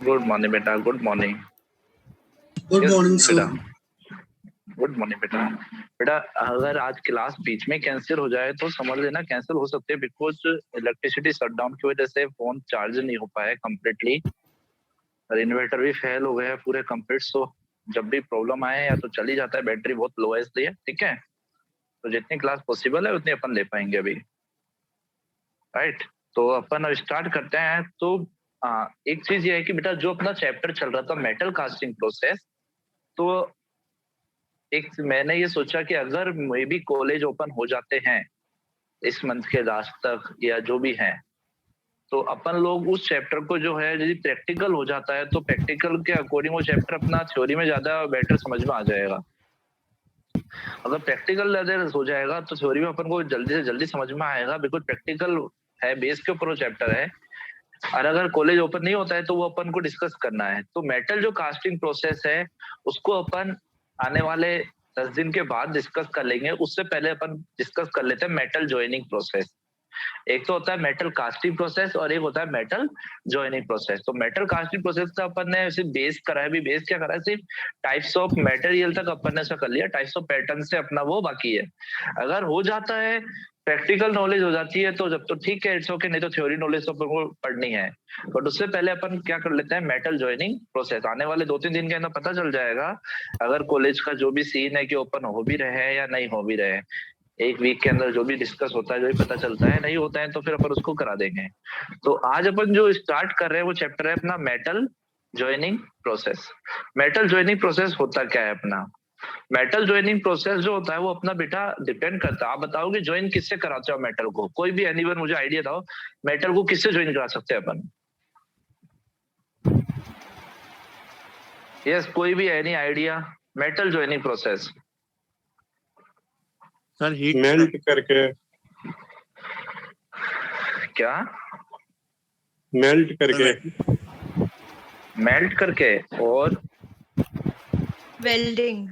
Good morning बेटा, good morning. Good morning sir. Good morning बेटा। बेटा अगर आज क्लास बीच में कैंसिल हो जाए तो समझ लेना कैंसिल हो सकते हैं, बिकॉज इलेक्ट्रिसिटी शटडाउन की वजह से फोन चार्ज नहीं हो पाया कम्प्लीटली और इन्वर्टर भी फेल हो गया है पूरे कंप्लीट। सो जब भी प्रॉब्लम आए या तो चली जाता है, बैटरी बहुत लो है इसलिए। ठीक है, तो जितनी क्लास पॉसिबल है उतनी अपन ले पाएंगे अभी। राइट, तो अपन अब स्टार्ट करते हैं। तो एक चीज ये है कि बेटा जो अपना चैप्टर चल रहा था मेटल कास्टिंग प्रोसेस, तो एक मैंने ये सोचा कि अगर मे भी कॉलेज ओपन हो जाते हैं इस मंथ के लास्ट तक या जो भी है, तो अपन लोग उस चैप्टर को जो है यदि प्रैक्टिकल हो जाता है तो प्रैक्टिकल के अकॉर्डिंग वो चैप्टर अपना थ्योरी में ज्यादा बेटर समझ में आ जाएगा। अगर प्रैक्टिकल ज्यादा हो जाएगा तो थ्योरी में अपन को जल्दी से जल्दी समझ में आएगा, बिकॉज प्रैक्टिकल है, बेस के ऊपर वो चैप्टर है। और अगर कॉलेज ओपन नहीं होता है तो वो अपन को डिस्कस करना है। तो मेटल जो कास्टिंग प्रोसेस है उसको अपन आने वाले 10 दिन के बाद डिस्कस कर लेंगे। उससे पहले अपन डिस्कस कर लेते हैं मेटल जॉइनिंग प्रोसेस। एक तो होता है मेटल कास्टिंग प्रोसेस और एक होता है मेटल जॉइनिंग प्रोसेस। तो मेटल कास्टिंग प्रोसेस का अपन ने सिर्फ बेस करा है। अभी बेस क्या करा है, सिर्फ टाइप्स ऑफ मटेरियल तक अपन ने ऐसा कर लिया, टाइप्स ऑफ पैटर्न से अपना वो बाकी है। अगर हो जाता है, प्रैक्टिकल नॉलेज हो जाती है तो जब तो ठीक है, इट्स ओके, नहीं तो थ्योरी नॉलेज तो अपन को पढ़नी है। बट उससे पहले अपन क्या कर लेते हैं, मेटल जॉइनिंग प्रोसेस। आने वाले 2-3 दिन के अंदर पता चल जाएगा अगर कॉलेज का जो भी सीन है कि ओपन हो भी रहे हैं या नहीं हो भी रहे। एक वीक के अंदर जो भी डिस्कस होता है, जो भी पता चलता है, नहीं होता है तो फिर अपन उसको करा देंगे। तो आज अपन जो स्टार्ट कर रहे हैं वो चैप्टर है अपना metal joining process. Metal joining process होता क्या है अपना? मेटल जॉइनिंग प्रोसेस जो होता है वो अपना बेटा डिपेंड करता है। आप बताओगे ज्वाइन किससे कराते हो मेटल को? कोई भी एनीवन मुझे आइडिया दो, मेटल को किससे ज्वाइन करा सकते हैं अपन? यस, कोई भी any idea? Metal joining process sir heat melt करके। क्या? मेल्ट करके। मेल्ट करके और वेल्डिंग।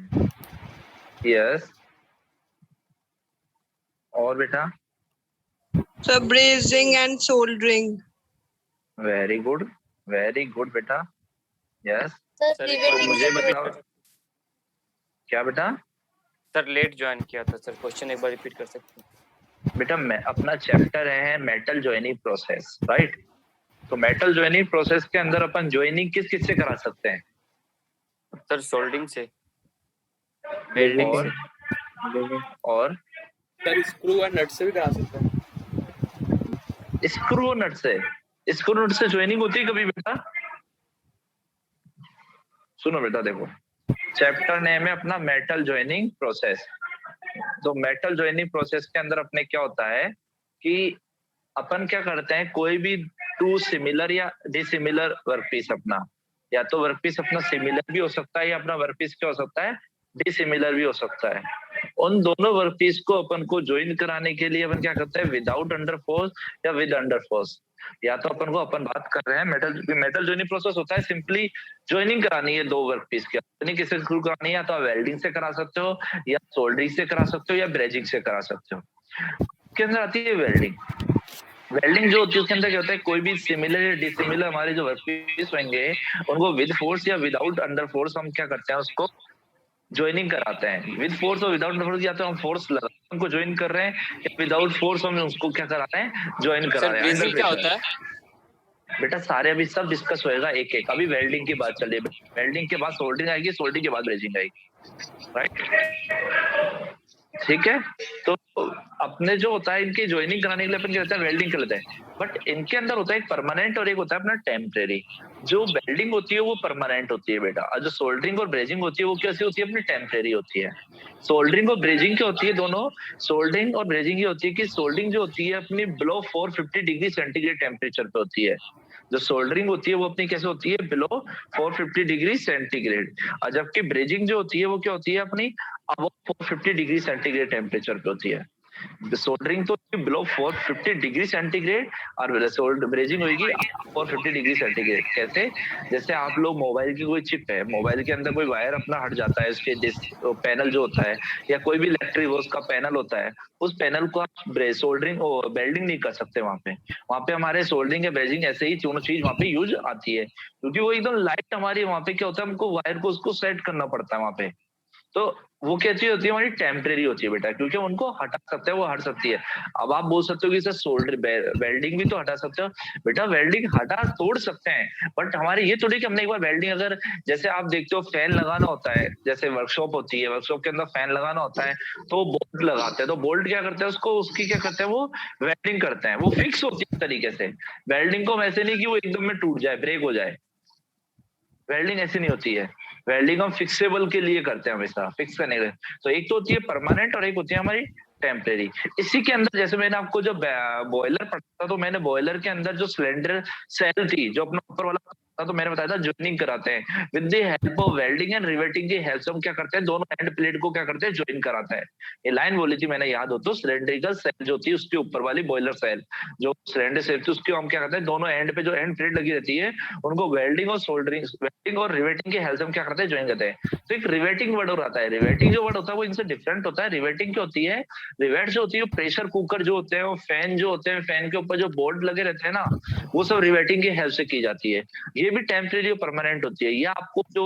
यस, और बेटा? So brazing and soldering. Very good बेटा। यस, सर मुझे बताओ क्या बेटा? सर लेट ज्वाइन किया था सर, क्वेश्चन एक बार रिपीट कर सकते हैं? बेटा मैं अपना चैप्टर है मेटल जॉइनिंग प्रोसेस, राइट? तो मेटल जॉइनिंग प्रोसेस के अंदर अपन जॉइनिंग किस किस से करा सकते हैं? सर सोल्डिंग से, वेल्डिंग से, और सर स्क्रू और नट से भी करा सकते हैं। स्क्रू नट से? स्क्रू नट से जॉइनिंग होती है कभी बेटा? सुनो बेटा, देखो चैप्टर नेम है अपना मेटल जॉइनिंग प्रोसेस। तो मेटल जॉइनिंग प्रोसेस के अंदर अपने क्या होता है कि अपन क्या करते हैं, कोई भी टू सिमिलर या डिसिमिलर वर्कपीस अपना, या तो वर्कपीस अपना सिमिलर भी हो सकता है या अपना वर्कपीस क्या हो सकता है, डिसिमिलर भी हो सकता है। उन दोनों वर्कपीस को अपन को ज्वाइन कराने के लिए अपन क्या करते हैं, विदाउट अंडर फोर्स या विद अंडर फोर्स। या तो अपन बात कर रहे हैं मेटल जॉइनिंग प्रोसेस होता है सिंपली ज्वाइनिंग करानी है दो वर्कपीस की। अपनी किसी स्क्रू करानी है, या तो वेल्डिंग से करा सकते हो या सोल्डरिंग से करा सकते हो या ब्रेजिंग से करा सकते हो। उसके अंदर आती है वेल्डिंग। वेल्डिंग जो होती है उसके अंदर क्या होता है, कोई भी सिमिलर या डिसिमिलर हमारे जो वर्कपीस होंगे उनको विद फोर्स या विदाउट अंडर फोर्स हम क्या करते हैं, उसको ज्वाइनिंग कराते हैं। विद फोर्स और विदाउट फोर्स, या तो हम फोर्स लगा उनको ज्वाइन कर रहे हैं या विदाउट फोर्स हम उसको क्या करा रहे हैं, ज्वाइन करा रहे हैं। ब्रेजिंग क्या होता है? बेटा सारे अभी सब डिस्कस होएगा एक एक। अभी वेल्डिंग की बात चलिए, वेल्डिंग के बाद सोल्डरिंग आएगी, सोल्डरिंग के बाद ब्रेजिंग आएगी, राइट? ठीक है, तो अपने जो होता है इनकी ज्वाइनिंग कराने के लिए अपन क्या करते हैं, वेल्डिंग कर लेते हैं। बट इनके अंदर होता है एक परमानेंट और एक होता है अपना टेम्परेरी। जो वेल्डिंग होती है वो परमानेंट होती है बेटा, और जो सोल्डरिंग और ब्रेजिंग होती है वो कैसी होती है, अपनी टेम्परेरी होती है। सोल्डरिंग और ब्रेजिंग क्या होती है, दोनों सोल्डरिंग और ब्रेजिंग ये होती है कि सोल्डरिंग जो होती है अपनी बिलो 450 डिग्री सेंटीग्रेड टेम्परेचर पे होती है। जो सोल्डरिंग होती है वो अपनी कैसे होती है, बिलो 450 डिग्री सेंटीग्रेड। और जबकि ब्रेजिंग जो होती है वो क्या होती है, अपनी अब 450 डिग्री सेंटीग्रेड टेम्परेचर पे होती है। सोल्डरिंग तो बिलो 450 डिग्री सेंटीग्रेड और सोल्ड ब्रेजिंग होगी 450 डिग्री सेंटीग्रेड। कैसे? जैसे आप लोग मोबाइल की कोई चिप है, मोबाइल के अंदर कोई वायर अपना हट जाता है, उसके पैनल जो होता है या कोई भी इलेक्ट्रिक उसका पैनल होता है, उस पैनल को आप सोल्डरिंग और वेल्डिंग नहीं कर सकते। वहां पे हमारे सोल्डरिंग या ब्रेजिंग ऐसे ही दोनों चीज वहां पे यूज आती है, क्योंकि वो एकदम लाइट हमारी वहां पे क्या होता है, हमको वायर को उसको सेट करना पड़ता है वहां पे। तो वो क्या चीज होती है हमारी टेम्परेरी होती है बेटा, क्योंकि उनको हटा सकते हैं, वो हट सकती है। अब आप बोल सकते हो कि सर सोल्डर वेल्डिंग भी तो हटा सकते हो। बेटा वेल्डिंग हटा तोड़ सकते हैं, बट हमारे ये थोड़ी कि हमने एक बार वेल्डिंग, अगर जैसे आप देखते हो फैन लगाना होता है, जैसे वर्कशॉप होती है, वर्कशॉप के अंदर फैन लगाना होता है तो बोल्ट लगाते हैं, तो बोल्ट क्या करते हैं उसको, उसकी क्या करते हैं, वो वेल्डिंग करते हैं, वो फिक्स होती है तरीके से। वेल्डिंग को वैसे नहीं कि वो एकदम में टूट जाए, ब्रेक हो जाए, वेल्डिंग ऐसी नहीं होती है। वेल्डिंग हम फिक्सेबल के लिए करते हैं, हमेशा फिक्स करने के लिए। तो एक तो होती है परमानेंट और एक होती है हमारी टेम्परेरी। इसी के अंदर जैसे मैंने आपको जब बॉयलर पढ़ा था, तो मैंने बॉयलर के अंदर जो सिलेंडर सेल थी, जो अपना ऊपर वाला था, तो मैंने बताया था ज्वाइनिंग कराते हैं with the help of welding and riveting की हेल्प से। हम क्या करते हैं, दोनों एंड प्लेट को क्या करते हैं, ज्वाइन कराते हैं। ये लाइन बोली थी मैंने, याद हो तो, सिलेंड्रिकल सेल जो थी उसके ऊपर वाली बॉयलर सेल, जो सिलेंडर सेल थी, उसके हम क्या करते हैं, दोनों एंड पे जो एंड प्लेट लगी रहती है उनको वेल्डिंग और सोल्डरिंग, वेल्डिंग और रिवेटिंग की हेल्प से हम क्या करते हैं, ज्वाइन करते हैं। तो एक रिवेटिंग वर्ड और आता है। रिवेटिंग जो वर्ड होता है वो इनसे डिफरेंट होता है। रिवेटिंग क्या होती है, रिवेट जो होती है प्रेशर कुकर जो होते हैं, वो फैन जो होते हैं, फैन के ऊपर जो बोर्ड लगे रहते हैं ना, वो सब रिवेटिंग की हेल्प से की जाती है। ये भी टेम्परेरी और परमानेंट होती है। ये आपको जो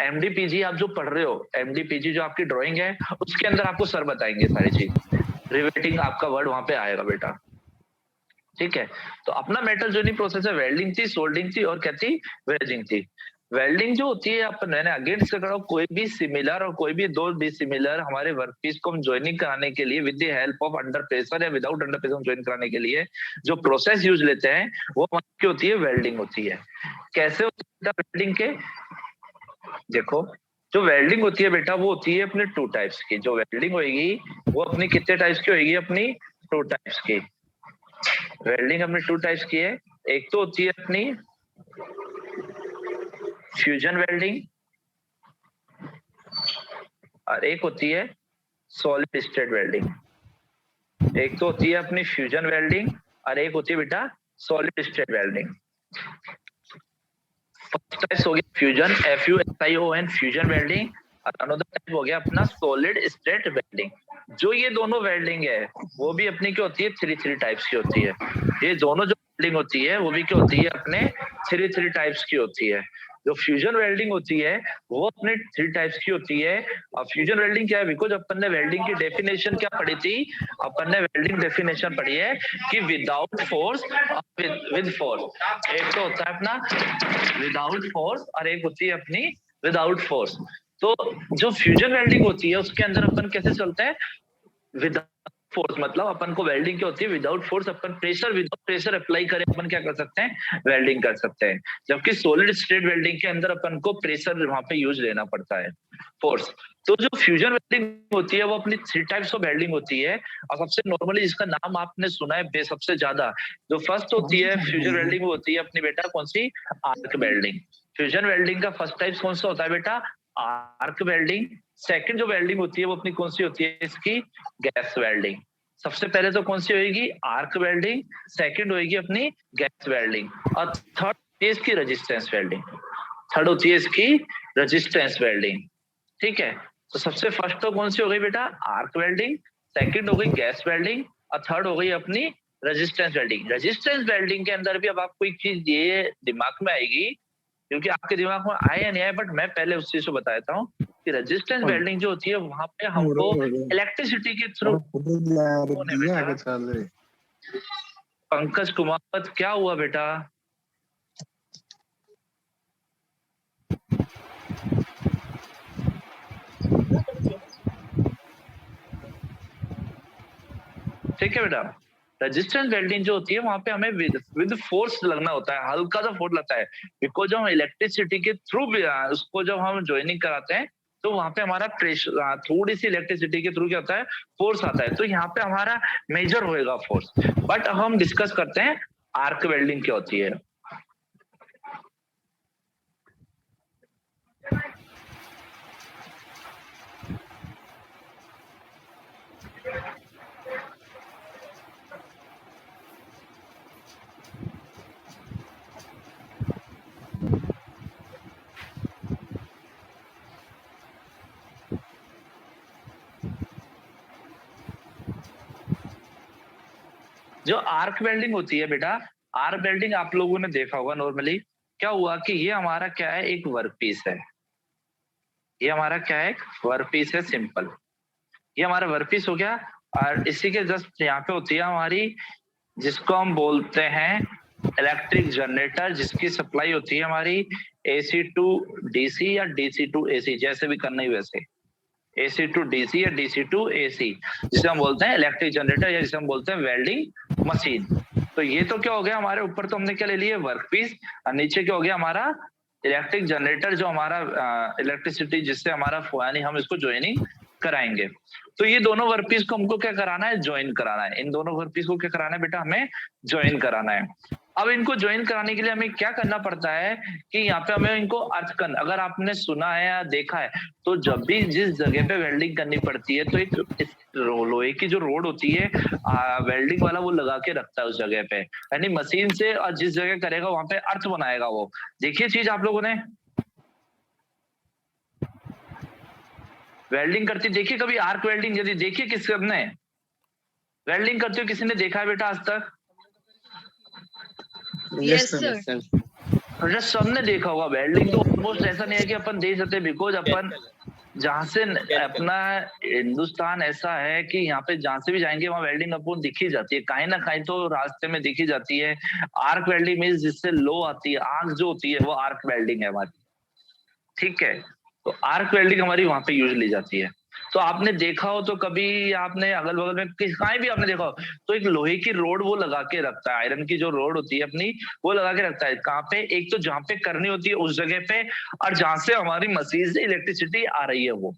एमडीपीजी आप जो पढ़ रहे हो, एमडीपीजी जो आपकी ड्राइंग है, उसके अंदर आपको सर बताएंगे सारी चीज। रिवेटिंग आपका वर्ड वहां पे आएगा बेटा, ठीक है। तो अपना मेटल जोइनिंग प्रोसेस है, वेल्डिंग थी, सोल्डिंग थी और क्या थी, वेजिंग थी। वेल्डिंग जो होती है, अपन मैंने अगेन से कहा, कोई भी सिमिलर और कोई भी दो डिसिमिलर हमारे वर्कपीस को हम ज्वाइनिंग कराने के लिए with the help of under pressure या विदाउट अंडर प्रेशर ज्वाइन कराने के लिए जो प्रोसेस यूज लेते हैं, वो की होती है, वेल्डिंग होती है। कैसे होती है वेल्डिंग के, देखो जो वेल्डिंग होती है बेटा, वो होती है अपने टू टाइप्स की। जो वेल्डिंग होगी वो अपनी कितने टाइप्स की होगी, अपनी टू टाइप्स की। वेल्डिंग अपनी टू टाइप्स की है। एक तो होती है अपनी फ्यूजन वेल्डिंग और एक होती है सॉलिड स्टेट वेल्डिंग। एक तो होती है अपनी फ्यूजन वेल्डिंग और एक होती है बेटा solid state welding. First type हो गया फ्यूजन, FUSION, फ्यूजन वेल्डिंग। और अनदर टाइप हो गया अपना सॉलिड स्टेट वेल्डिंग। जो ये दोनों वेल्डिंग है वो भी अपनी क्या होती है, थ्री टाइप्स की होती है। ये दोनों जो वेल्डिंग होती है वो भी क्या होती है, अपने थ्री टाइप्स की होती है। जो फ्यूजन वेल्डिंग होती है वो अपने थ्री टाइप्स की होती है। और फ्यूजन वेल्डिंग क्या है, बिकॉज अपन ने वेल्डिंग की डेफिनेशन क्या पढ़ी थी, अपन ने वेल्डिंग डेफिनेशन पढ़ी है कि विदाउट फोर्स विद फोर्स। एक तो होता है अपना विदाउट फोर्स और एक होती है अपनी विदाउट फोर्स। तो जो फ्यूजन वेल्डिंग होती है उसके अंदर अपन कैसे चलते हैं, विदाउट फोर्स, मतलब अपन को वेल्डिंग क्या होती है, विदाउट फोर्स। अपन प्रेशर, विदाउट प्रेशर अप्लाई करें अपन क्या कर सकते हैं, वेल्डिंग कर सकते हैं। जबकि सॉलिड स्टेट वेल्डिंग के अंदर अपन को प्रेशर वहां पे यूज लेना पड़ता है, फोर्स। तो जो फ्यूजन वेल्डिंग होती है वो अपनी थ्री टाइप्स ऑफ वेल्डिंग होती है। और सबसे नॉर्मली जिसका नाम आपने सुना है सबसे ज्यादा, जो फर्स्ट होती है फ्यूजन वेल्डिंग, वो होती है अपनी बेटा कौन सी, आर्क वेल्डिंग। फ्यूजन वेल्डिंग का फर्स्ट टाइप कौन सा होता है बेटा, आर्क वेल्डिंग। सेकंड जो वेल्डिंग होती है वो अपनी कौन सी होती है, इसकी गैस वेल्डिंग। सबसे पहले तो कौन सी होगी, आर्क वेल्डिंग। सेकंड होगी अपनी गैस वेल्डिंग। और थर्ड इसकी रेजिस्टेंस वेल्डिंग। थर्ड होती है इसकी रेजिस्टेंस वेल्डिंग, ठीक है। तो सबसे फर्स्ट तो कौन सी हो गई बेटा, आर्क वेल्डिंग। सेकंड हो गई गैस वेल्डिंग और थर्ड हो गई अपनी रेजिस्टेंस वेल्डिंग। रेजिस्टेंस वेल्डिंग के अंदर भी अब आपको एक चीज ये दिमाग में आएगी, क्योंकि आपके दिमाग में आए या नहीं आए, बट मैं पहले उस चीज को बताता हूँ कि रेजिस्टेंस वेल्डिंग जो होती है वहां पे हमको इलेक्ट्रिसिटी के थ्रू होने बेटा। पंकज कुमार क्या हुआ बेटा, ठीक है बेटा। रेजिस्टेंस वेल्डिंग जो होती है वहां पे हमें विद फोर्स लगना होता है, हल्का सा फोर्स लगता है। बिकॉज जब हम इलेक्ट्रिसिटी के थ्रू उसको जब हम ज्वाइनिंग कराते हैं तो वहां पे हमारा प्रेशर, थोड़ी सी इलेक्ट्रिसिटी के थ्रू क्या होता है, फोर्स आता है। तो यहाँ पे हमारा मेजर होएगा फोर्स। बट हम डिस्कस करते हैं आर्क वेल्डिंग क्या होती है। जो आर्क वेल्डिंग होती है बेटा, आर्क वेल्डिंग आप लोगों ने देखा होगा नॉर्मली। क्या हुआ कि ये हमारा क्या है, एक वर्क पीस है। ये हमारा क्या है, एक वर्क पीस है सिंपल। ये हमारा वर्क पीस हो गया, और इसी के जस्ट यहाँ पे होती है हमारी, जिसको हम बोलते हैं इलेक्ट्रिक जनरेटर, जिसकी सप्लाई होती है हमारी AC टू DC या DC टू AC, जैसे भी करना ही वैसे, AC टू DC या DC टू AC, जिसे हम बोलते हैं इलेक्ट्रिक जनरेटर या जिसे हम बोलते हैं वेल्डिंग मशीन। तो ये तो क्या हो गया, हमारे ऊपर तो हमने क्या ले लिया, वर्क पीस, और नीचे क्या हो गया हमारा इलेक्ट्रिक जनरेटर, जो हमारा इलेक्ट्रिसिटी जिससे हमारा यानी हम इसको ज्वाइनिंग कराएंगे। तो ये दोनों वर्कपीस को हमको क्या कराना है, ज्वाइन कराना है। इन दोनों वर्कपीस को क्या कराना है बेटा, हमें ज्वाइन कराना है। अब इनको ज्वाइन कराने के लिए हमें क्या करना पड़ता है कि यहाँ पे हमें इनको अर्थ करना। अगर आपने सुना है या देखा है तो जब भी जिस जगह पे वेल्डिंग करनी पड़ती है तो एक लोहे की जो रोड होती है वेल्डिंग वाला, वो लगा के रखता है उस जगह पे, यानी मशीन से, और जिस जगह करेगा वहां पे अर्थ बनाएगा वो। देखिए चीज आप लोगों ने वेल्डिंग करती देखिए कभी, आर्क वेल्डिंग यदि देखिए किसी ने वेल्डिंग करते हुए, किसी ने देखा है बेटा आज तक? Yes, sir. अच्छा, सबने देखा होगा। वेल्डिंग तो ऑलमोस्ट ऐसा नहीं है कि अपन देख सकते, बिकॉज अपन जहाँ से अपना हिंदुस्तान ऐसा है कि यहाँ पे जहाँ से भी जाएंगे वहाँ वेल्डिंग अपन दिखी जाती है, कहीं ना कहीं तो रास्ते में दिखी जाती है। आर्क वेल्डिंग मीन्स जिससे लो आती है, आग जो होती है वो आर्क वेल्डिंग है हमारी, ठीक है। तो आर्क वेल्डिंग हमारी वहां पे यूज ली जाती है। तो आपने देखा हो तो कभी आपने अगल बगल में कहीं भी आपने देखा हो तो एक लोहे की रोड वो लगा के रखता है, आयरन की जो रोड होती है अपनी, वो लगा के रखता है। कहाँ पे, एक तो जहाँ पे करनी होती है उस जगह पे, और जहां से हमारी मशीन से इलेक्ट्रिसिटी आ रही है वो,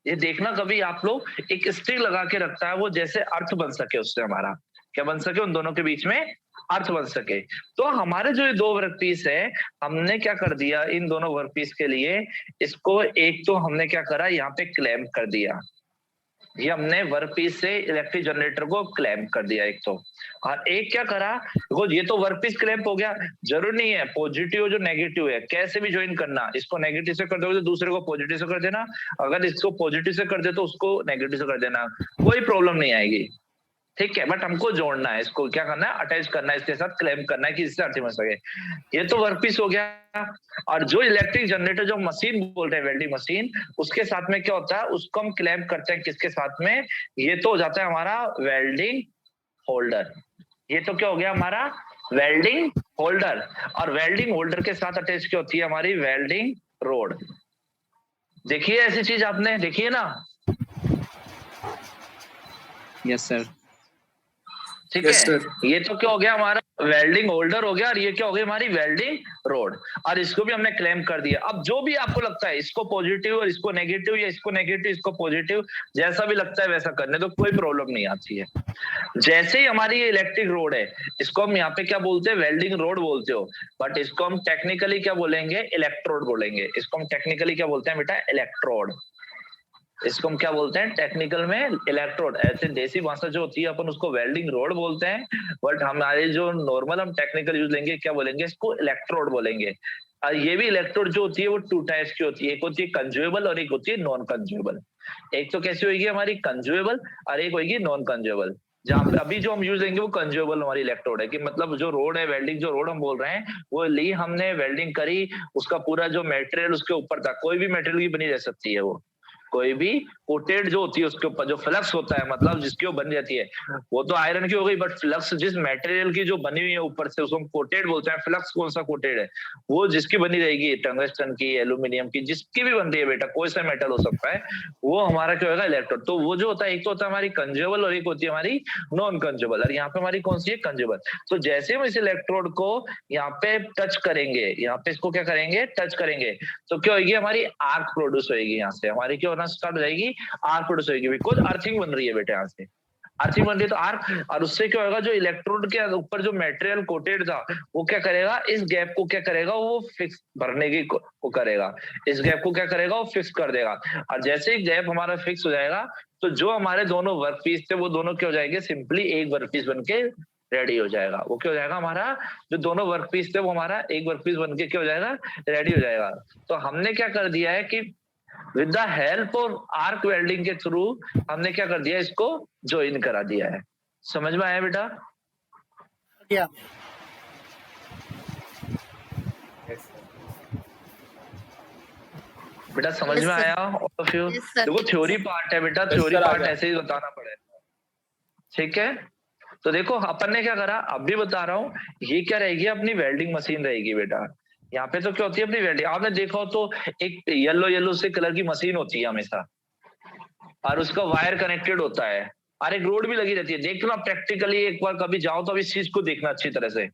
ये देखना कभी आप लोग, एक स्टिक लगा के रखता है वो, जैसे अर्थ बन सके, उससे हमारा क्या बन सके, उन दोनों के बीच में अर्थ बन सके। तो हमारे जो ये दो वर्क पीस है, हमने क्या कर दिया इन दोनों वर्क पीस के लिए, इसको एक तो हमने क्या करा, यहाँ पे क्लैंप कर दिया। ये हमने वर्क पीस से इलेक्ट्रिक जनरेटर को क्लैंप कर दिया एक तो, और एक क्या करा, देखो ये तो वर्क पीस क्लैंप हो गया। जरूरी नहीं है पॉजिटिव जो नेगेटिव है कैसे भी ज्वाइन करना, इसको नेगेटिव से कर दोगे तो दूसरे को पॉजिटिव से कर देना, अगर इसको पॉजिटिव से कर दे तो उसको नेगेटिव से कर देना, कोई प्रॉब्लम नहीं आएगी, ठीक है। बट हमको जोड़ना है, इसको क्या करना है, अटैच करना है, इसके साथ क्लैंप करना है कि इससे अर्थ बन सके। ये तो वर्कपीस हो गया। और जो इलेक्ट्रिक जनरेटर जो मशीन बोलते हैं वेल्डिंग मशीन, उसके साथ में क्या होता है, उसको हम क्लैंप करते हैं किसके साथ में, ये तो हो जाता है हमारा वेल्डिंग होल्डर। ये तो क्या हो गया हमारा वेल्डिंग होल्डर, और वेल्डिंग होल्डर के साथ अटैच क्या होती है हमारी वेल्डिंग रोड। देखिए ऐसी चीज आपने देखी है ना? Yes sir. ठीक है, ये तो क्या हो गया हमारा वेल्डिंग होल्डर हो गया, और ये क्या हो गई हमारी वेल्डिंग रोड, और इसको भी हमने क्लेम कर दिया। अब जो भी आपको लगता है, इसको पॉजिटिव और इसको नेगेटिव, या इसको नेगेटिव इसको पॉजिटिव, जैसा भी लगता है वैसा करने तो कोई प्रॉब्लम नहीं आती है। जैसे ही हमारी ये इलेक्ट्रिक रोड है, इसको हम यहाँ पे क्या बोलते हैं, वेल्डिंग रोड बोलते हो, बट इसको हम टेक्निकली क्या बोलेंगे, इलेक्ट्रोड बोलेंगे। इसको हम टेक्निकली क्या बोलते हैं बेटा, इलेक्ट्रोड। इसको हम क्या बोलते हैं टेक्निकल में, इलेक्ट्रोड। ऐसे देसी भाषा जो होती है अपन उसको वेल्डिंग रोड बोलते हैं, बट हमारे जो नॉर्मल हम टेक्निकल यूज लेंगे क्या बोलेंगे, इसको इलेक्ट्रोड बोलेंगे। और ये भी इलेक्ट्रोड जो होती है वो टू टाइप्स की होती है, एक होती है कंज्यूएबल और एक होती है नॉन कंज्यूएबल। एक तो कैसी होगी हमारी कंज्यूएबल, और एक होगी नॉन कंज्यूएबल। जहाँ पे अभी जो हम यूज लेंगे वो कंज्यूएबल हमारी इलेक्ट्रोड है, कि मतलब जो रोड है, वेल्डिंग जो रोड हम बोल रहे हैं, वो ली हमने, वेल्डिंग करी, उसका पूरा जो मटेरियल उसके ऊपर था, कोई भी मटेरियल की बनी रह सकती है वो, कोई भी कोटेड जो होती है उसके ऊपर जो फ्लक्स होता है, मतलब जिसकी वो बन जाती है, वो तो आयरन की हो गई, बट फ्लक्स जिस मटेरियल की जो बनी हुई है ऊपर से उसको हम कोटेड बोलते हैं। फ्लक्स कौन सा कोटेड है, वो जिसकी बनी रहेगी, टंगस्टन की, एल्यूमिनियम की, जिसकी भी बन रही है बेटा, कोई सा मेटल हो सकता है, वो हमारा क्या होगा इलेक्ट्रोड। तो वो जो होता है, एक तो होता है हमारी कंज्यूएबल और एक होती है हमारी नॉन कंज्यूएबल, और यहाँ पे हमारी कौन सी है, कंज्यूएबल। तो जैसे हम इस इलेक्ट्रोड को यहाँ पे टच करेंगे, यहाँ पे इसको क्या करेंगे, टच करेंगे, तो क्या होगी हमारी आर्क प्रोड्यूस होगी, यहाँ से हमारी क्या होना स्टार्ट हो जाएगी, आर्क प्रोड्यूस होगी, बिकॉज अर्थिंग बन रही है बेटा, यहाँ से अर्थिंग बन रही है तो आर्क। और उससे क्या होगा, जो इलेक्ट्रोड के ऊपर जो मटेरियल कोटेड था वो क्या करेगा, इस गैप को क्या करेगा, वो फिक्स भरने की को करेगा, इस गैप को क्या करेगा, वो फिक्स कर देगा। और जैसे ही गैप हमारा फिक्स हो जाएगा तो जो हमारे दोनों वर्क पीस थे वो दोनों क्या हो जाएंगे, सिंपली एक वर्क पीस बन के रेडी हो जाएगा। वो क्या हो जाएगा, हमारा जो दोनों वर्क पीस थे वो हमारा एक वर्क पीस बन के क्या हो जाएगा, रेडी हो जाएगा। तो हमने क्या कर दिया है कि with the help of arc welding के थ्रू हमने क्या कर दिया, इसको ज्वाइन करा दिया है। समझ में आया बेटा? Yeah. बेटा समझ Yes, में sir. आया all of you? Yes, sir. देखो थ्योरी पार्ट है बेटा, थ्योरी sir, आ पार्ट गया। ऐसे ही बताना पड़ेगा, ठीक है? तो देखो अपन ने क्या करा, अब भी बता रहा हूँ, ये क्या रहेगी, अपनी वेल्डिंग मशीन रहेगी बेटा। यहाँ पे तो क्या होती है अपनी वेल्डिंग, आपने देखा हो तो एक येलो से कलर की मशीन होती है हमेशा, और उसका वायर कनेक्टेड होता है, और एक रोड भी लगी रहती है। देखना प्रैक्टिकली एक बार कभी जाओ तो अब इस चीज को देखना अच्छी तरह से।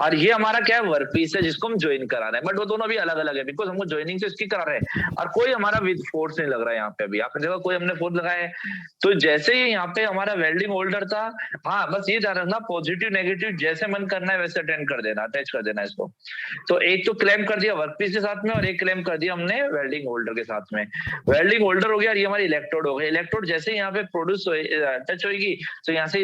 और ये हमारा क्या है, वर्क पीस है जिसको हम ज्वाइन करा रहे हैं, बट वो दोनों भी अलग अलग है, बिकॉज हमको ज्वाइनिंग तो इसकी करा रहे हैं, और कोई हमारा विद फोर्स नहीं लग रहा है यहाँ पे। अभी आपने देखा कोई हमने फोर्स लगाया है, तो जैसे ही यहाँ पे हमारा वेल्डिंग होल्डर था, हाँ बस ये ध्यान रखना, पॉजिटिव नेगेटिव जैसे मन करना है वैसे अटेंड कर देना, अटैच कर देना इसको। तो एक तो क्लेम कर दिया वर्क पीस के साथ में, और एक क्लेम कर दिया हमने वेल्डिंग होल्डर के साथ में। वेल्डिंग होल्डर हो गया, और ये हमारी इलेक्ट्रोड हो गई। इलेक्ट्रोड जैसे ही यहाँ पे प्रोड्यूस टच होगी, तो यहाँ से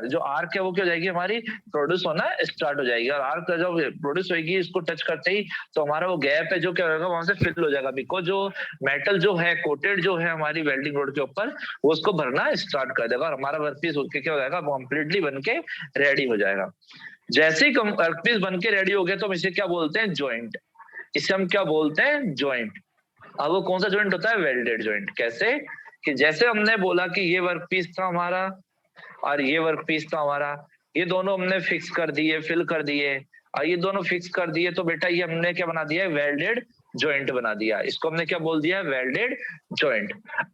जो आर्क है वो क्या हो जाएगी, हमारी प्रोड्यूस होना स्टार्ट हो जाएगी, और आर्क जब प्रोड्यूस होगी इसको टच करते ही, तो हमारा वो गैप है जो क्या होगा वहां से फिल हो जाएगा, बिकॉज जो मेटल जो है कोटेड जो है हमारी वेल्डिंग रोड के ऊपर, वो उसको भरना स्टार्ट कर देगा, और हमारा वर्क पीस उसके क्या हो जाएगा, कंप्लीटली बन के रेडी हो जाएगा। जैसे ही वर्क पीस बन के रेडी हो गया, तो हम इसे क्या बोलते हैं, ज्वाइंट। इसे हम क्या बोलते हैं, ज्वाइंट। अब वो कौन सा ज्वाइंट होता है, वेल्डेड ज्वाइंट। कैसे कि जैसे हमने बोला कि ये वर्क पीस था हमारा और ये वर्क पीस था हमारा, ये दोनों हमने फिक्स कर दिए, फिल कर दिए, और ये दोनों फिक्स कर दिए, तो बेटा ये हमने क्या बना दिया है, वेल्डेड जॉइंट बना दिया। इसको हमने क्या बोल दिया है, वेल्डेड जॉइंट।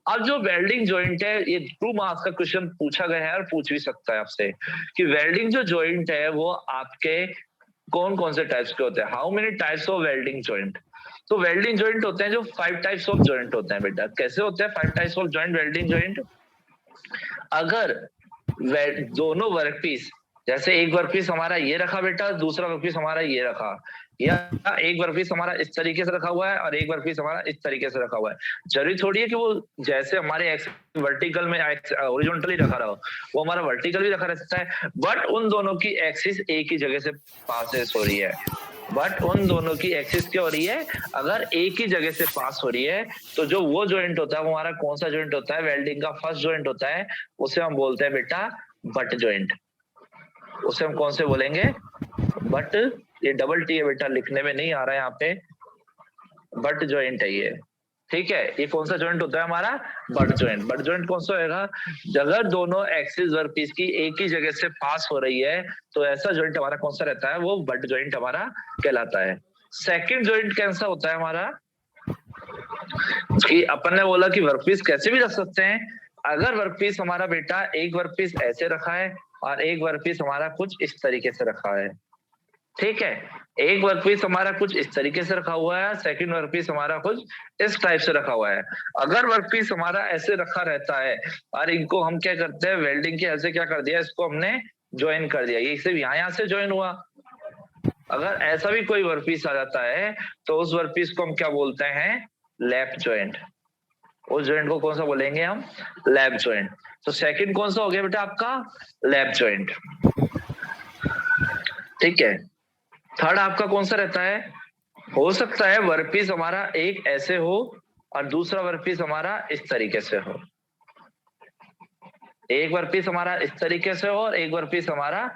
अब जो वेल्डिंग जॉइंट है, ये 2 मार्क्स का क्वेश्चन पूछा गया है और पूछ भी सकता है आपसे कि वेल्डिंग जो जॉइंट है वो आपके कौन कौन से टाइप्स के होते हैं, how many types of welding joint. तो वेल्डिंग जॉइंट होते हैं जो 5 टाइप्स ऑफ जॉइंट होते हैं बेटा। कैसे होते हैं 5 types of joint, welding joint? अगर दोनों वर्क पीस, जैसे एक वर्क पीस हमारा ये रखा बेटा, दूसरा वर्क पीस हमारा ये रखा, या एक वर्क पीस हमारा इस तरीके से रखा हुआ है और एक वर्क पीस हमारा इस तरीके से रखा हुआ है, जरूरी थोड़ी है कि वो जैसे हमारे वर्टिकल में हॉरिजॉन्टली रखा रहा हो, वो हमारा वर्टिकल भी रखा रह सकता है, बट उन दोनों की एक्सिस एक ही जगह से पास हो रही है। बट उन दोनों की एक्सिस क्या हो रही है, अगर एक ही जगह से पास हो रही है, तो जो वो जॉइंट होता है वो हमारा कौन सा जॉइंट होता है, वेल्डिंग का फर्स्ट जॉइंट होता है, उसे हम बोलते हैं बेटा बट जॉइंट। उसे हम कौन से बोलेंगे, बट। ये डबल टी है बेटा, लिखने में नहीं आ रहा है यहाँ पे, बट जॉइंट है ये, ठीक है। ये कौन सा जॉइंट होता है हमारा, बट जॉइंट। बट जॉइंट कौन सा होगा, अगर दोनों एक्सिस वर्क पीस की एक ही जगह से पास हो रही है, तो ऐसा जॉइंट हमारा कौन सा रहता है, वो बट जॉइंट हमारा कहलाता है। सेकंड जॉइंट कैसा होता है हमारा, कि अपन ने बोला कि वर्क पीस कैसे भी रख सकते हैं। अगर वर्क पीस हमारा बेटा एक वर्क पीस ऐसे रखा है और एक वर्क पीस हमारा कुछ इस तरीके से रखा है, ठीक है। एक वर्क पीस हमारा कुछ इस तरीके से रखा हुआ है, सेकंड वर्क पीस हमारा कुछ इस टाइप से रखा हुआ है। अगर वर्क पीस हमारा ऐसे रखा रहता है और इनको हम क्या करते हैं, वेल्डिंग के ऐसे क्या कर दिया, इसको हमने ज्वाइन कर दिया, ये सिर्फ यहाँ से ज्वाइन हुआ। अगर ऐसा भी कोई वर्क पीस आ जाता है, तो उस वर्क पीस को हम क्या बोलते हैं, लैप ज्वाइंट। उस ज्वाइंट को कौन सा बोलेंगे हम, लैप ज्वाइंट। तो सेकंड कौन सा हो गया बेटा आपका, लैप ज्वाइंट, ठीक है। थर्ड आपका कौन सा रहता है, हो सकता है वर्क पीस हमारा एक ऐसे हो और दूसरा वर्क पीस हमारा इस तरीके से हो। एक वर्क पीस हमारा इस तरीके से हो और एक वर्क पीस हमारा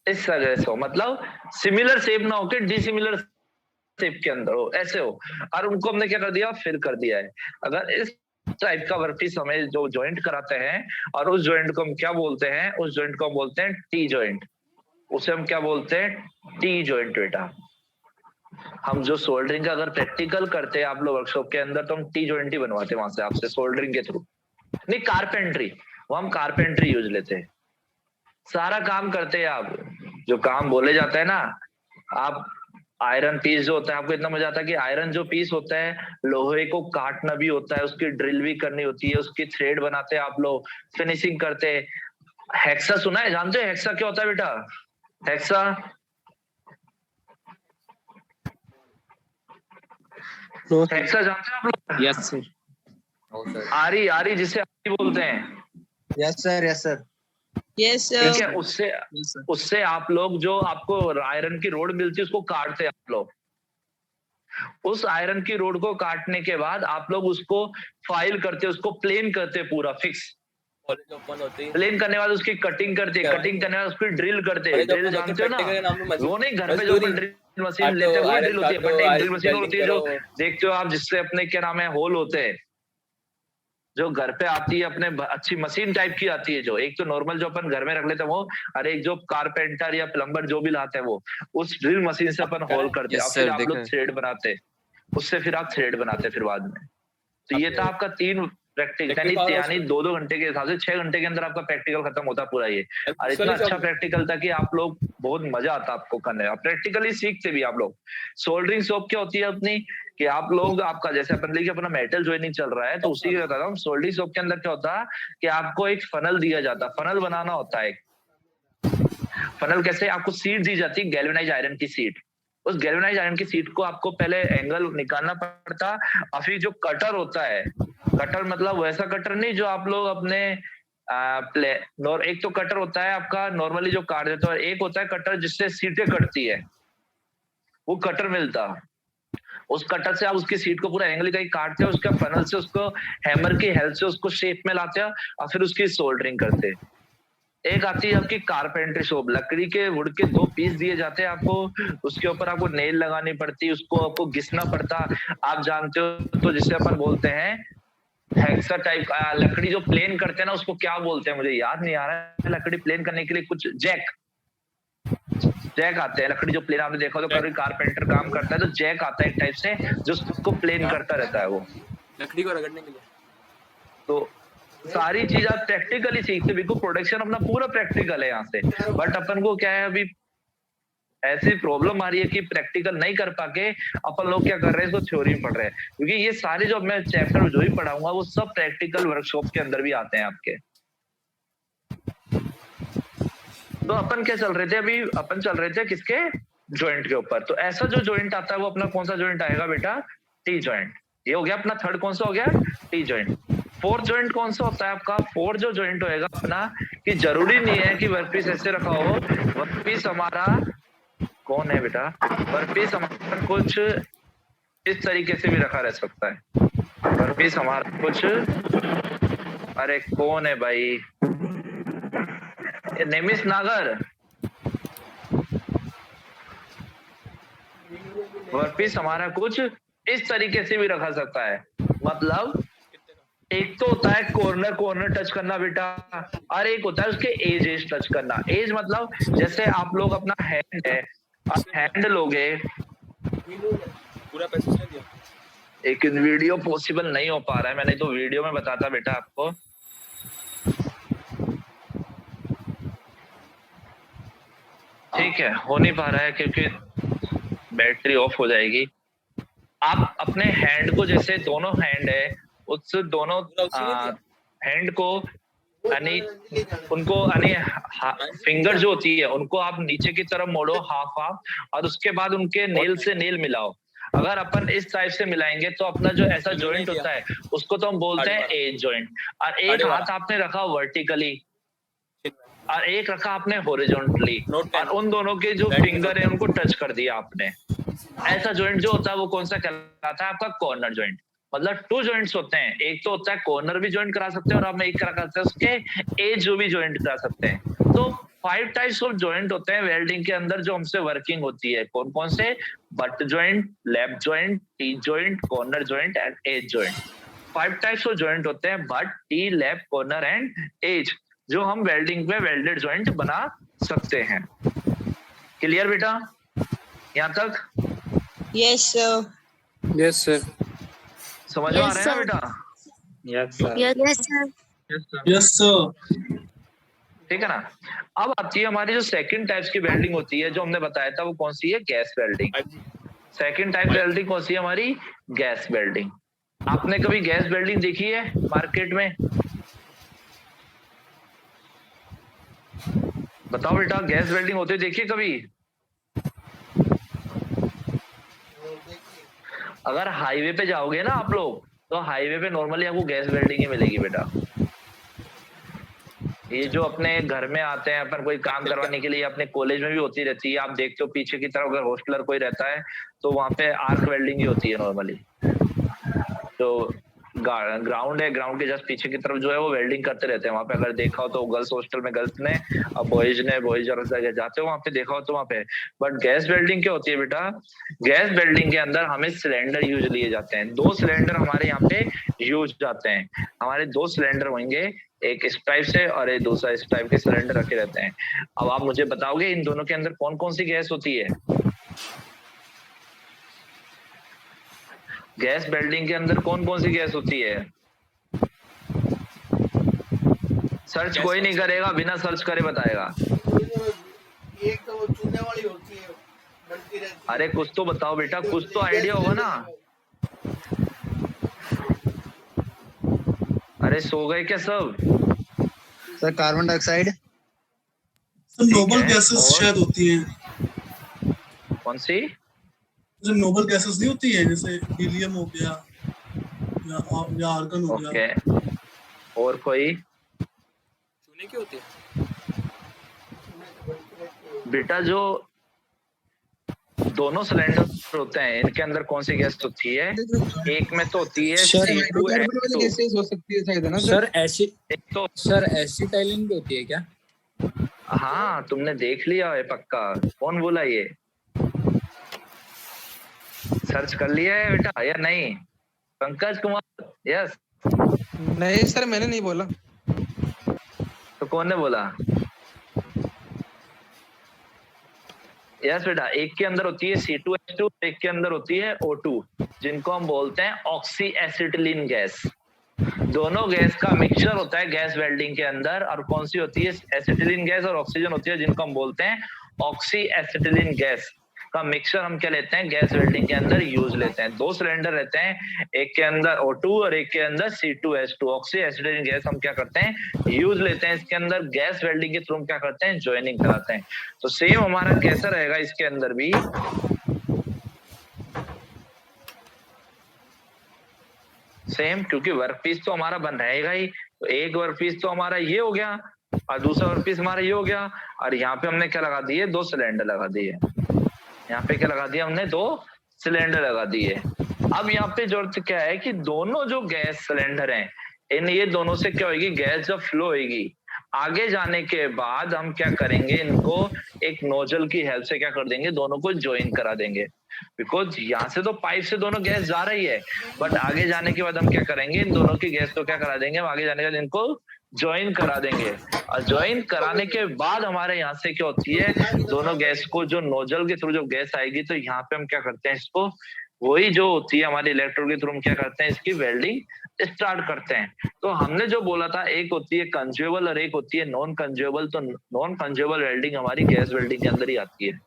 इस तरह से हो, मतलब सिमिलर शेप ना होके डिसिमिलर शेप के अंदर हो, ऐसे हो, और उनको हमने क्या कर दिया, फिर कर दिया है। अगर इस टाइप का वर्क पीस हमें जो ज्वाइंट कराते हैं, और उस ज्वाइंट को हम क्या बोलते हैं, उस ज्वाइंट को हम बोलते हैं टी ज्वाइंट। उसे हम क्या बोलते हैं, टी ज्वाइंट बेटा। हम जो सोल्डरिंग का अगर प्रैक्टिकल करते हैं आप लोग वर्कशॉप के अंदर, तो हम टी ज्वाइंट ही बनवाते हैं वहां से आपसे सोल्डरिंग के थ्रू, नहीं कारपेंट्री, वो हम कारपेंट्री यूज लेते हैं। सारा काम करते हैं आप, जो काम बोले जाते हैं ना, आप आयरन पीस जो होता है, आपको इतना मजा आता है कि आयरन जो पीस होता है, लोहे को काटना भी होता है, उसकी ड्रिल भी करनी होती है, उसकी थ्रेड बनाते हैं आप लोग, फिनिशिंग करते हैं। हेक्सा सुना है, जानते हैं हेक्सा क्या होता है बेटा, हेक्सा, हेक्सा जानते हैं आप लोग? Yes sir. आरी, आरी जिसे आरी बोलते हैं, yes sir, yes sir. Yes, ठीक sir. है। उससे आप लोग जो आपको आयरन की रोड मिलती है उसको काटते हैं आप लोग। उस आयरन की रोड को काटने के बाद आप लोग उसको फाइल करते हैं, उसको प्लेन करते हैं पूरा फिक्स, कॉलेज ओपन होते ही प्लेन करने के बाद उसकी कटिंग करते, कटिंग करने के बाद उसकी ड्रिल करते। कॉलेज ड्रिल ओपन होते जानते हो ना, प्रैक्टिकल के नाम पे मशीन वो नहीं घर पे जो अपन ड्रिल मशीन लेते हैं वो ड्रिल होती है, बट एक ड्रिल मशीन होती है जो देखते हो आप, जिससे अपने क्या नाम है होल होते हैं, जो घर पे आती है अपने अच्छी मशीन टाइप की आती है, जो एक तो नॉर्मल जो अपन घर में रख लेते हैं वो, और एक जो कारपेंटर या प्लम्बर जो भी लाते हैं वो उस ड्रिल मशीन से अपन होल करते हैं, और फिर आप लोग थ्रेड बनाते, उससे फिर आप थ्रेड बनाते फिर बाद में। तो ये था आपका 3 प्रैक्टिकल, यानी 2-2 घंटे के हिसाब से 6 घंटे के अंदर आपका प्रैक्टिकल खत्म होता पूरा ये। और इतना अच्छा प्रैक्टिकल था कि आप लोग बहुत मजा आता आपको करने में, प्रैक्टिकली सीखते भी आप लोग। सोल्डरिंग शॉप क्या होती है अपनी, कि आप लोग आपका जैसे अपन देखिए अपना मेटल जॉइनिंग चल रहा है, तो उसी का बताता हूँ। सोल्डरिंग शॉप के अंदर क्या होता है कि आपको एक फनल दिया जाता है, फनल बनाना होता है। फनल कैसे, आपको सीट दी जाती है, गैल्वेनाइज आयरन की सीट। उस गैल्वेनाइज आयरन की सीट को आपको पहले एंगल निकालना पड़ता, और फिर जो कटर होता है, कटर मतलब वैसा कटर नहीं जो आप लोग अपने एक तो कटर होता है आपका नॉर्मली जो काट देता है, एक होता है कटर जिससे सीटें कटती है, वो कटर मिलता। उस कटर से आप उसकी सीट को पूरा एंगल का काटते हो, उसका फनल से उसको हैमर की हेल्प से उसको शेप में लाते हो, और फिर उसकी सोल्डरिंग करते हैं। एक आती है आपकी कारपेंट्री शॉप, लकड़ी के वुड के 2 पीस दिए जाते हैं आपको, उसके ऊपर आपको नेल लगानी पड़ती है, उसको आपको घिसना पड़ता। आप जानते हो तो जिसे अपन बोलते हैं हेक्सा टाइप लकड़ी जो प्लेन करते हैं ना, उसको क्या बोलते हैं मुझे याद नहीं आ रहा है। लकड़ी प्लेन करने के लिए कुछ जैक आते हैं, लकड़ी जो प्लेन आपने देखा तो कभी कारपेंटर काम करता है तो जैक आता है एक टाइप से जो उसको प्लेन करता रहता है, वो लकड़ी को रगड़ने के लिए। तो सारी चीज आप प्रैक्टिकली सीखते, बिल्कुल प्रोडक्शन अपना पूरा प्रैक्टिकल है यहाँ से। बट अपन को क्या है, अभी ऐसी प्रॉब्लम आ रही है कि प्रैक्टिकल नहीं कर पाके अपन लोग क्या कर रहे हैं, इसको थ्योरी पढ़ रहे हैं, क्योंकि ये सारे जो मैं चैप्टर जो भी पढ़ाऊंगा वो सब प्रैक्टिकल वर्कशॉप के अंदर भी आते हैं आपके। तो अपन क्या चल रहे थे अभी, अपन चल रहे थे किसके, जॉइंट के ऊपर। तो ऐसा जो जॉइंट आता है वो अपना कौन सा जॉइंट आएगा बेटा, टी जॉइंट। ये हो गया अपना थर्ड, कौन सा हो गया, टी जॉइंट। फोर्थ जॉइंट कौन सा होता है आपका, फोर्थ जो जॉइंट होएगा अपना, कि जरूरी नहीं है कि वर्कपीस ऐसे रखा हो, वर्कपीस हमारा कौन है बेटा, वर्कपीस हमारा कुछ इस तरीके से भी रखा रह सकता है। वर्कपीस हमारा कुछ, अरे कौन है भाई, नेमिस नागर, वर्कपीस हमारा कुछ इस तरीके से भी रखा सकता है। मतलब एक तो होता है कॉर्नर टच करना बेटा, और एक होता है उसके एज टच करना। एज मतलब जैसे आप लोग अपना हैंड है, आप हैंड लोगे, पूरा पैसा दिया, एक वीडियो पॉसिबल नहीं हो पा रहा है, मैंने तो वीडियो में बताता बेटा आपको। ठीक है, हो नहीं पा रहा है क्योंकि बैटरी ऑफ हो जाएगी। आप अपने हैंड को, जैसे दोनों हैंड है, उस दोनों हैंड को यानी उनको यानी फिंगर जो होती है उनको आप नीचे की तरफ मोड़ो हाफ, और उसके बाद उनके नेल से नेल मिलाओ। अगर अपन इस टाइप से मिलाएंगे तो अपना जो ऐसा जॉइंट होता है उसको तो हम बोलते हैं एज जॉइंट। और एक हाथ आपने रखा वर्टिकली और एक रखा आपने हॉरिजॉन्टली, और उन दोनों के जो फिंगर है उनको टच कर दिया आपने। ऐसा जॉइंट जो होता है वो कौन सा कहलाता है आपका, कॉर्नर जॉइंट। मतलब 2 जॉइंट्स होते हैं, एक तो होता है कॉर्नर भी जॉइंट करा सकते हैं, और आप एक करा सकते हैं उसके एज जो भी जॉइंट करा सकते हैं। तो 5 टाइप्स ऑफ जॉइंट होते हैं वेल्डिंग के अंदर जो हमसे वर्किंग होती है। कौन कौन से, butt joint, lap joint, T joint, corner joint and edge joint. 5 types of joint होते हैं, butt, T, lap, corner and edge, जो हम वेल्डिंग में वेल्डेड जॉइंट बना सकते हैं। क्लियर बेटा यहाँ तक? Yes, sir. यस सर, समझ में आ रहा है बेटा? Yes sir, yes sir. ठीक है ना। अब आती है हमारी जो सेकंड टाइप्स की वेल्डिंग होती है, जो हमने बताया था वो कौन सी है, gas welding. Second type welding कौन सी है हमारी, गैस वेल्डिंग। आपने कभी गैस वेल्डिंग देखी है मार्केट में? बताओ बेटा, गैस वेल्डिंग होते देखिए कभी? अगर हाईवे पे जाओगे ना आप लोग, तो हाईवे पे नॉर्मली आपको गैस वेल्डिंग ही मिलेगी बेटा। ये जो अपने घर में आते हैं अपन कोई काम करवाने के लिए, अपने कॉलेज में भी होती रहती है। आप देखते हो पीछे की तरफ अगर हॉस्टलर कोई रहता है तो वहां पे आर्क वेल्डिंग ही होती है नॉर्मली। तो ग्राउंड है, ग्राउंड के जस्ट पीछे की तरफ जो है वो वेल्डिंग करते रहते हैं। वहाँ पे अगर देखा हो तो गर्ल्स हॉस्टल में गर्ल्स ने, अब बॉयज जाते हो वहाँ पे देखा हो तो वहाँ पे। बट गैस वेल्डिंग क्या होती है बेटा, गैस वेल्डिंग के अंदर हमें सिलेंडर यूज लिए जाते हैं। 2 सिलेंडर हमारे यहाँ पे यूज जाते हैं। हमारे 2 सिलेंडर होंगे, एक इस टाइप से और एक दूसरा इस टाइप के सिलेंडर रखे रहते हैं। अब आप मुझे बताओगे इन दोनों के अंदर कौन कौन सी गैस होती है? गैस वेल्डिंग के अंदर कौन कौन सी गैस होती है? सर्च कोई नहीं करेगा, बिना सर्च करे बताएगा। एक तो वो चूने वाली होती है, बनती रहती है। अरे कुछ तो बताओ बेटा, कुछ तो आइडिया होगा ना। अरे सो गए क्या सब? Sir carbon dioxide. Sir noble gases और? शायद होती हैं। कौन सी? जो नोबल गैसेस नहीं होती है, जैसे हीलियम हो गया या आर्गन हो गया। ओके, और कोई? चूने की होती है बेटा जो दोनों सिलेंडर होते हैं इनके अंदर कौन सी गैस होती है? एक में तो होती है C2H2। गैसेस हो सकती है शायद, है ना सर ऐसी एक तो सर एसिटाइलिन भी होती है क्या? हाँ, तुमने देख लिया है पक्का। कौन बोला ये? सर्च कर लिया है बेटा या नहीं? पंकज कुमार, यस। नहीं सर, मैंने नहीं बोला। तो कौन ने बोला? यस बेटा, एक के अंदर होती है C2H2, एक के अंदर होती है O2, जिनको हम बोलते हैं ऑक्सी एसिटिलीन गैस। दोनों गैस का मिक्सचर होता है गैस वेल्डिंग के अंदर। और कौन सी होती है? एसिटिलीन गैस और ऑक्सीजन होती है, जिनको हम बोलते हैं ऑक्सी एसिटिलीन गैस का मिक्सचर हम क्या लेते हैं? गैस वेल्डिंग के अंदर यूज लेते हैं। 2 सिलेंडर रहते हैं, एक के अंदर O2 और एक के अंदर C2H2, ऑक्सी एसिटिलीन गैस हम क्या करते हैं? यूज लेते हैं। इसके अंदर गैस वेल्डिंग के थ्रू हम क्या करते हैं? ज्वाइनिंग कराते हैं। तो सेम हमारा कैसा रहेगा इसके अंदर भी? सेम, क्योंकि वर्कपीस तो हमारा बन रहेगा ही। तो एक वर्कपीस तो हमारा ये हो गया और दूसरा वर्कपीस हमारा ये हो गया। और यहाँ पे हमने क्या लगा दिए? 2 सिलेंडर लगा दिए। यहाँ पे क्या लगा दिया हमने? 2 सिलेंडर लगा दिए। अब यहाँ पे जरूरत क्या है कि दोनों जो गैस सिलेंडर हैं, इन ये दोनों से क्या होगी? गैस जब फ्लो होगी आगे जाने के बाद हम क्या करेंगे? इनको एक नोजल की हेल्प से क्या कर देंगे? दोनों को ज्वाइन करा देंगे। बिकॉज यहाँ से तो पाइप से दोनों गैस जा रही है, बट आगे जाने के बाद हम क्या करेंगे? इन दोनों की गैस को क्या करा देंगे? हम आगे जाने के बाद इनको ज्वाइन करा देंगे। और ज्वाइन कराने के बाद हमारे यहाँ से क्या होती है? दोनों गैस को जो नोजल के थ्रू जो गैस आएगी, तो यहाँ पे हम क्या करते हैं? इसको वही जो होती है हमारी इलेक्ट्रोड के थ्रू हम क्या करते हैं? इसकी वेल्डिंग स्टार्ट करते हैं। तो हमने जो बोला था, एक होती है कंज्यूएबल और एक होती है नॉन कंज्यूएबल। तो नॉन कंज्यूएबल वेल्डिंग हमारी गैस वेल्डिंग के अंदर ही आती है,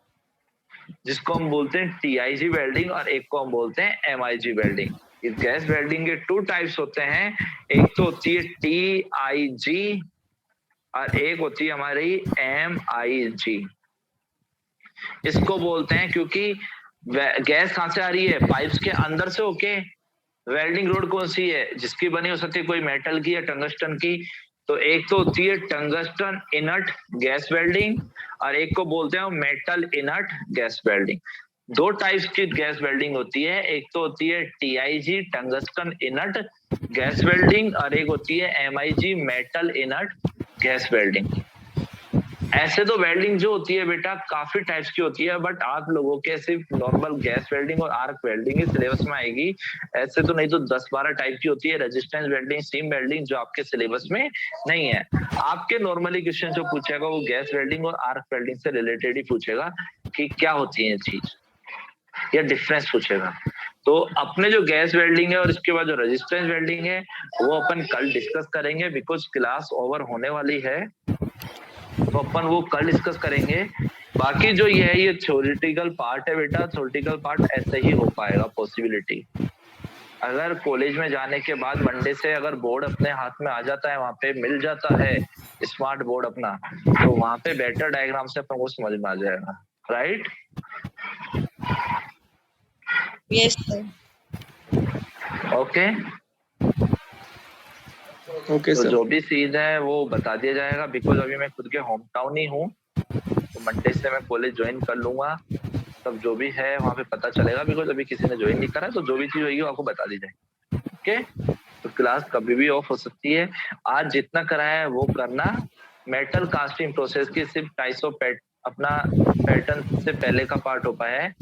जिसको हम बोलते हैं TIG वेल्डिंग, और एक को हम बोलते हैं MIG वेल्डिंग। इस गैस वेल्डिंग के 2 टाइप्स होते हैं, एक तो होती है TIG और एक होती है हमारी MIG। इसको बोलते हैं क्योंकि गैस कहां से आ रही है? पाइप्स के अंदर से होके। वेल्डिंग रोड कौन सी है? जिसकी बनी हो सकती है कोई मेटल की या टंगस्टन की। तो एक तो होती है टंगस्टन इनर्ट गैस वेल्डिंग और एक को बोलते हैं metal inert gas welding. 2 types की गैस वेल्डिंग होती है, एक तो होती है TIG tungsten inert gas welding और एक होती है MIG metal inert gas welding. ऐसे तो वेल्डिंग जो होती है बेटा काफी टाइप्स की होती है, बट आप लोगों के सिर्फ नॉर्मल गैस वेल्डिंग और आर्क वेल्डिंग ही सिलेबस में आएगी। ऐसे तो नहीं तो 10-12 टाइप की होती है, रेजिस्टेंस वेल्डिंग, सीम वेल्डिंग, जो आपके सिलेबस में नहीं है। आपके नॉर्मली क्वेश्चन जो पूछेगा वो गैस वेल्डिंग और आर्क वेल्डिंग से रिलेटेड ही पूछेगा कि क्या होती है चीज, या डिफरेंस पूछेगा। तो अपने जो गैस वेल्डिंग है और इसके बाद जो रेजिस्टेंस वेल्डिंग है वो अपन कल डिस्कस करेंगे, बिकॉज क्लास ओवर होने वाली है, तो अपन वो कल डिस्कस करेंगे। बाकी जो ये है ये थ्योरेटिकल पार्ट है बेटा, थ्योरेटिकल पार्ट ऐसे ही हो पाएगा पॉसिबिलिटी। अगर कॉलेज में जाने के बाद मंडे से अगर बोर्ड अपने हाथ में आ जाता है, वहां पे मिल जाता है स्मार्ट बोर्ड अपना, तो वहां पे बेटर डायग्राम से अपन को समझ में आ जाएगा। Right? Yes, sir. Okay okay तो सर। जो भी चीज है वो बता दिया जाएगा, बिकॉज अभी मैं खुद के होम टाउन ही हूँ, तो मंडे से मैं कॉलेज ज्वाइन कर लूंगा, तब जो भी है वहाँ पे पता चलेगा, बिकॉज अभी किसी ने ज्वाइन नहीं करा, तो जो भी चीज होगी वो आपको बता दी जाएगी। ओके, तो क्लास कभी भी ऑफ हो सकती है। आज जितना कराया है वो करना। मेटल कास्टिंग प्रोसेस की सिर्फ 250 अपना पैटर्न से पहले का पार्ट हो पाया है।